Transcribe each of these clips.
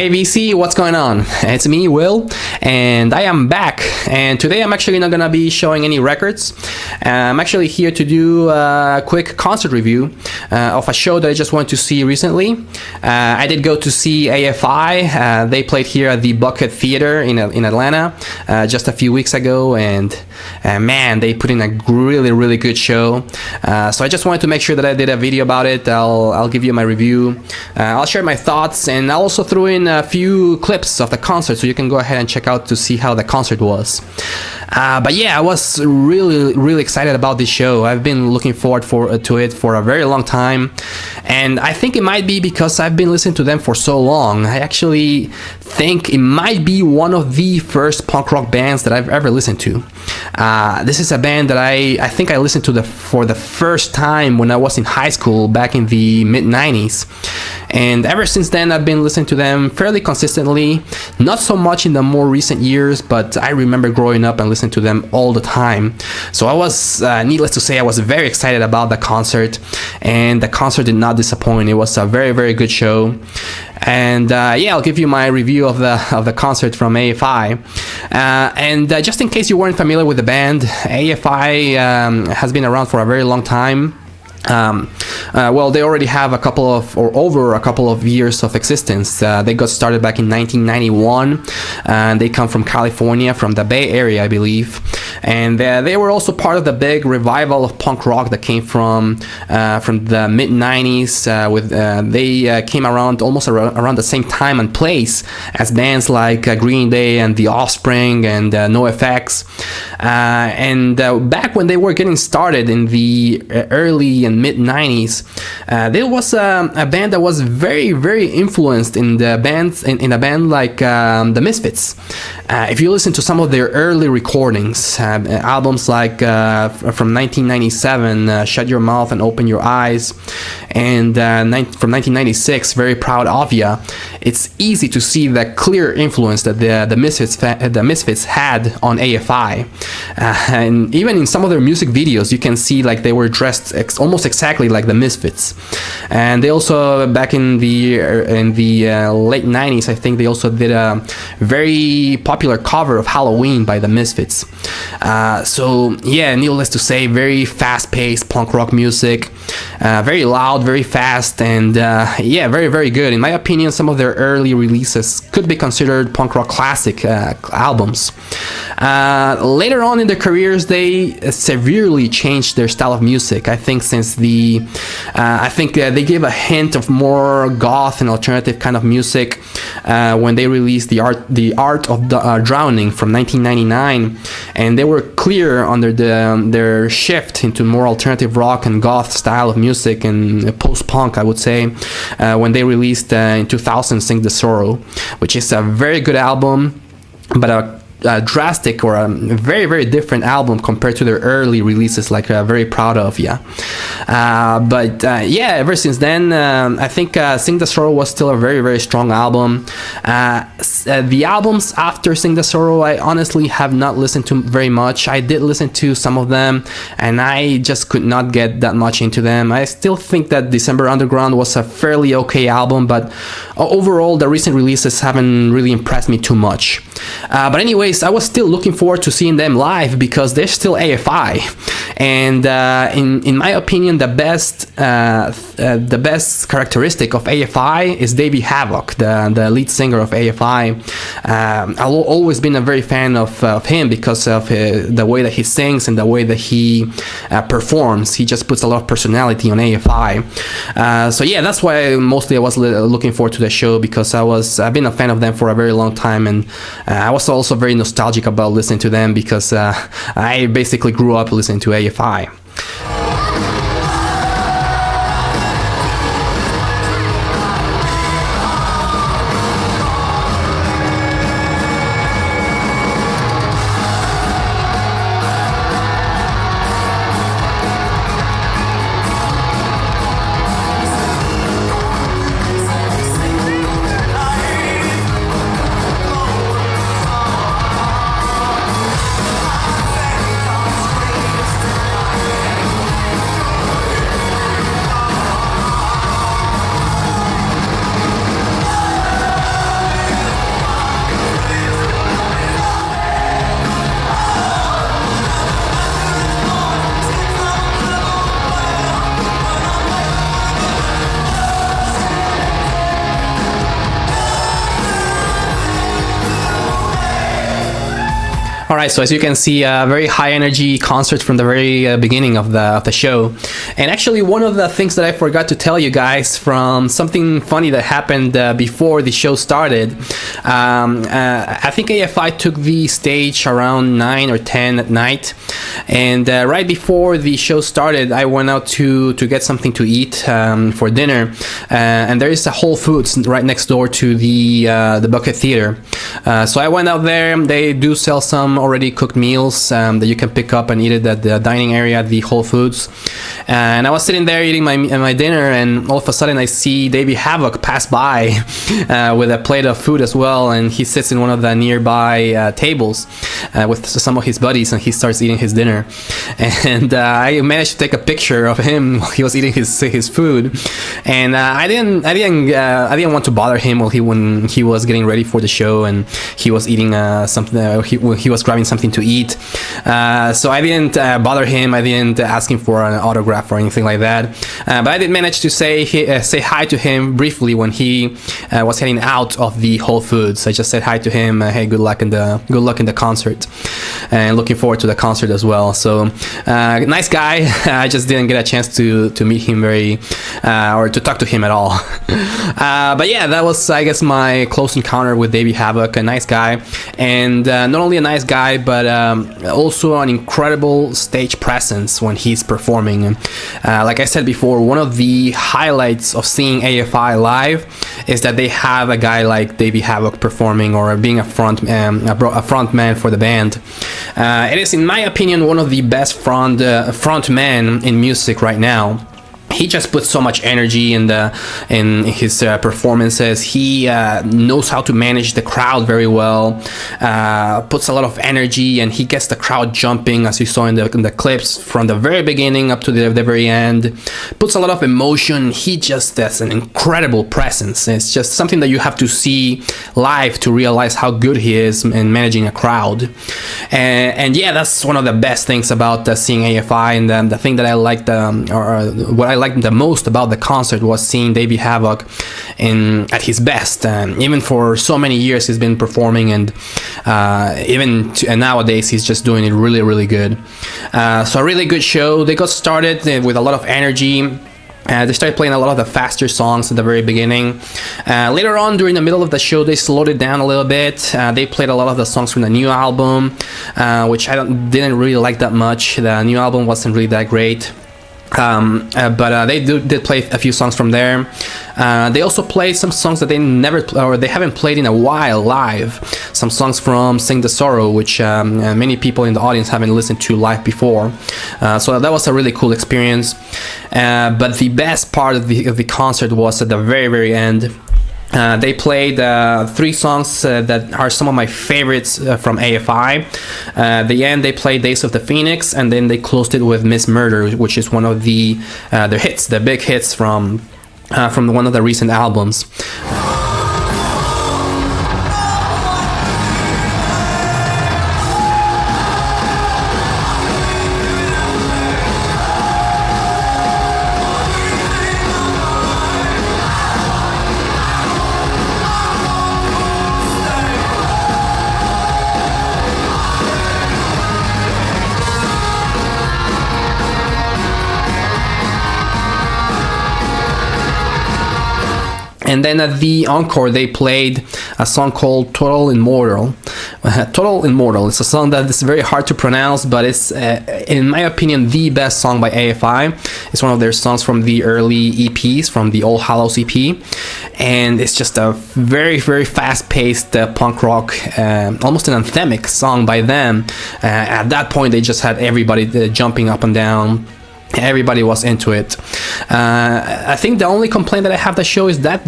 Hey VC, what's going on? It's me, Will, and I am back. And today I'm actually not gonna be showing any records. I'm actually here to do a quick concert review of a show that I just went to see recently. I did go to see AFI. They played here at the Bucket Theater in Atlanta just a few weeks ago, and man, they put in a really good show. So I just wanted to make sure that I did a video about it. I'll give you my review. I'll share my thoughts, and I'll also throw in a few clips of the concert so you can go ahead and check out to see how the concert was. But yeah, I was really excited about this show. I've been looking forward to it for a very long time, and I think it might be because I've been listening to them for so long. I actually think it might be one of the first punk rock bands that I've ever listened to. This is a band that I think I listened to for the first time when I was in high school back in the mid-90s. And ever since then, I've been listening to them fairly consistently. Not so much in the more recent years, but I remember growing up and listening to them all the time. So I was, needless to say, I was very excited about the concert, and the concert did not disappoint. It was a very good show. And yeah, I'll give you my review of the concert from AFI. And just in case you weren't familiar with the band, AFI has been around for a very long time. Well, they already have over a couple of years of existence. They got started back in 1991, and they come from California, from the Bay Area, I believe. And they were also part of the big revival of punk rock that came from the mid 90s. They came around almost around the same time and place as bands like Green Day and The Offspring and NoFX. And back when they were getting started in the early and mid 90s, there was a band that was very influenced in a band like the Misfits. If you listen to some of their early recordings, albums like from 1997, Shut Your Mouth and Open Your Eyes, and from 1996, Very Proud of Ya, it's easy to see the clear influence that the Misfits had on AFI. And even in some of their music videos, you can see like they were dressed almost exactly like the Misfits. And they also, back in the late 90s, I think they also did a very popular cover of Halloween by the Misfits. So yeah, needless to say, very fast-paced punk rock music, very loud, very fast, and yeah, very good. In my opinion, some of their early releases could be considered punk rock classic albums. Later on in their careers, they severely changed their style of music. I think since they gave a hint of more goth and alternative kind of music when they released the Art of Drowning from 1999, and they were clear under their shift into more alternative rock and goth style of music and post-punk, I would say, when they released in 2000 Sing the Sorrow, which is a very good album, but a drastic or a very different album compared to their early releases like Very Proud of Ya. But yeah, ever since then, I think Sing the Sorrow was still a very strong album. The albums after Sing the Sorrow, I honestly have not listened to very much. I did listen to some of them, and I just could not get that much into them. I still think that December Underground was a fairly okay album, but overall the recent releases haven't really impressed me too much. But anyways, I was still looking forward to seeing them live because they're still AFI, and in my opinion, the best characteristic of AFI is Davey Havok, the lead singer of AFI. I've always been a very fan of him because of the way that he sings and the way that he performs. He just puts a lot of personality on AFI. So yeah, that's why mostly I was looking forward to the show, because I've been a fan of them for a very long time, and I was also very nostalgic about listening to them because I basically grew up listening to AFI. All right, so as you can see, a very high energy concert from the very beginning of the show. And actually, one of the things that I forgot to tell you guys from something funny that happened before the show started. I think AFI took the stage around 9 or 10 at night, and right before the show started, I went out to get something to eat for dinner, and there is a Whole Foods right next door to the Bucket Theater. So I went out there. They do sell some already cooked meals that you can pick up and eat it at the dining area at the Whole Foods. And I was sitting there eating my dinner, and all of a sudden I see Davey Havoc pass by with a plate of food as well, and he sits in one of the nearby tables with some of his buddies, and he starts eating his dinner. And I managed to take a picture of him while he was eating his food, and I didn't want to bother him when he was getting ready for the show and he was eating something. He was grabbing something to eat, so I didn't bother him. I didn't ask him for an autograph or anything like that. But I did manage to say hi to him briefly when he was heading out of the Whole Foods. I just said hi to him. Hey, good luck in the concert, and looking forward to the concert as well. So nice guy. I just didn't get a chance to meet him or to talk to him at all. But yeah, that was, I guess, my close encounter with Davey Havoc. A nice guy, and not only a nice guy, but also an incredible stage presence when he's performing. Like I said before, one of the highlights of seeing AFI live is that they have a guy like Davey Havoc performing or being a front man for the band. It is, in my opinion, one of the best front men in music right now. He just puts so much energy in his performances. He knows how to manage the crowd very well. Puts a lot of energy, and he gets the crowd jumping, as you saw in the clips, from the very beginning up to the very end. Puts a lot of emotion. He just has an incredible presence. It's just something that you have to see live to realize how good he is in managing a crowd. And yeah, that's one of the best things about seeing AFI. And the thing that I liked, or what I liked the most about the concert, was seeing Davey Havoc at his best. Even for so many years he's been performing, and nowadays he's just doing it really, really good. So a really good show. They got started with a lot of energy. They started playing a lot of the faster songs at the very beginning. Later on, during the middle of the show, they slowed it down a little bit. They played a lot of the songs from the new album, which I didn't really like that much. The new album wasn't really that great. But they did play a few songs from there. They also played some songs that they haven't played in a while live. Some songs from Sing the Sorrow, which many people in the audience haven't listened to live before. So that was a really cool experience. But the best part of the concert was at the very, very end. They played 3 songs that are some of my favorites from AFI. The end, they played Days of the Phoenix, and then they closed it with Miss Murder, which is one of their hits, the big hits from one of the recent albums. And then at the encore, they played a song called Total Immortal. Total Immortal. It's a song that is very hard to pronounce, but it's, in my opinion, the best song by AFI. It's one of their songs from the early EPs, from the All Hallows EP. And it's just a very, very fast-paced punk rock, almost an anthemic song by them. At that point, they just had everybody jumping up and down. Everybody was into it. I think the only complaint that I have the show is that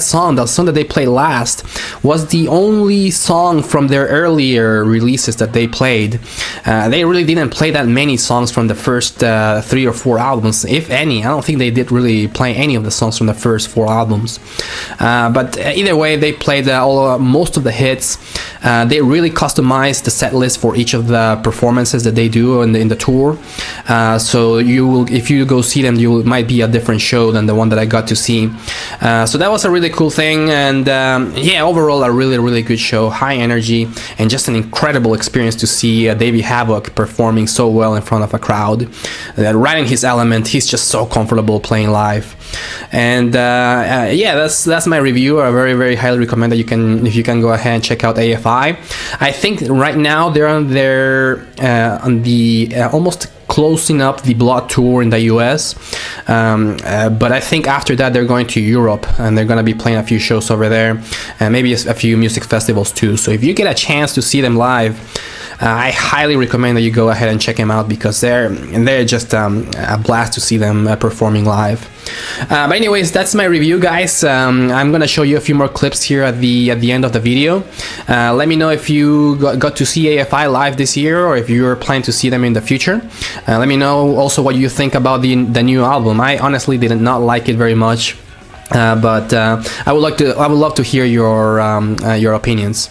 song, the song that they played last, was the only song from their earlier releases that they played. They really didn't play that many songs from the first 3 or 4 albums, if any. I don't think they did really play any of the songs from the first 4 albums. But either way, they played most of the hits. They really customized the set list for each of the performances that they do in the tour. So so if you go see them, might be a different show than the one that I got to see. So that was a really cool thing, and yeah, overall a really good show, high energy, and just an incredible experience to see Davey Havok performing so well in front of a crowd, right in his element. He's just so comfortable playing live. And yeah, that's my review. I very highly recommend that if you can go ahead and check out AFI. I think right now they're on the almost closing up the Blood tour in the US, but I think after that they're going to Europe, and they're going to be playing a few shows over there, and maybe a few music festivals too. So if you get a chance to see them live, I highly recommend that you go ahead and check them out, because they're just a blast to see them performing live. But anyways, that's my review, guys. I'm gonna show you a few more clips here at the end of the video. Let me know if you got to see AFI live this year, or if you're planning to see them in the future. Let me know also what you think about the new album. I honestly did not like it very much. But I would love to hear your opinions.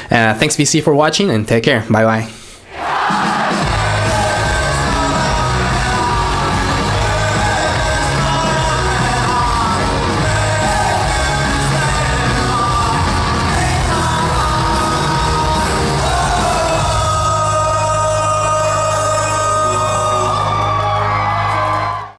Thanks VC for watching, and take care. Bye bye.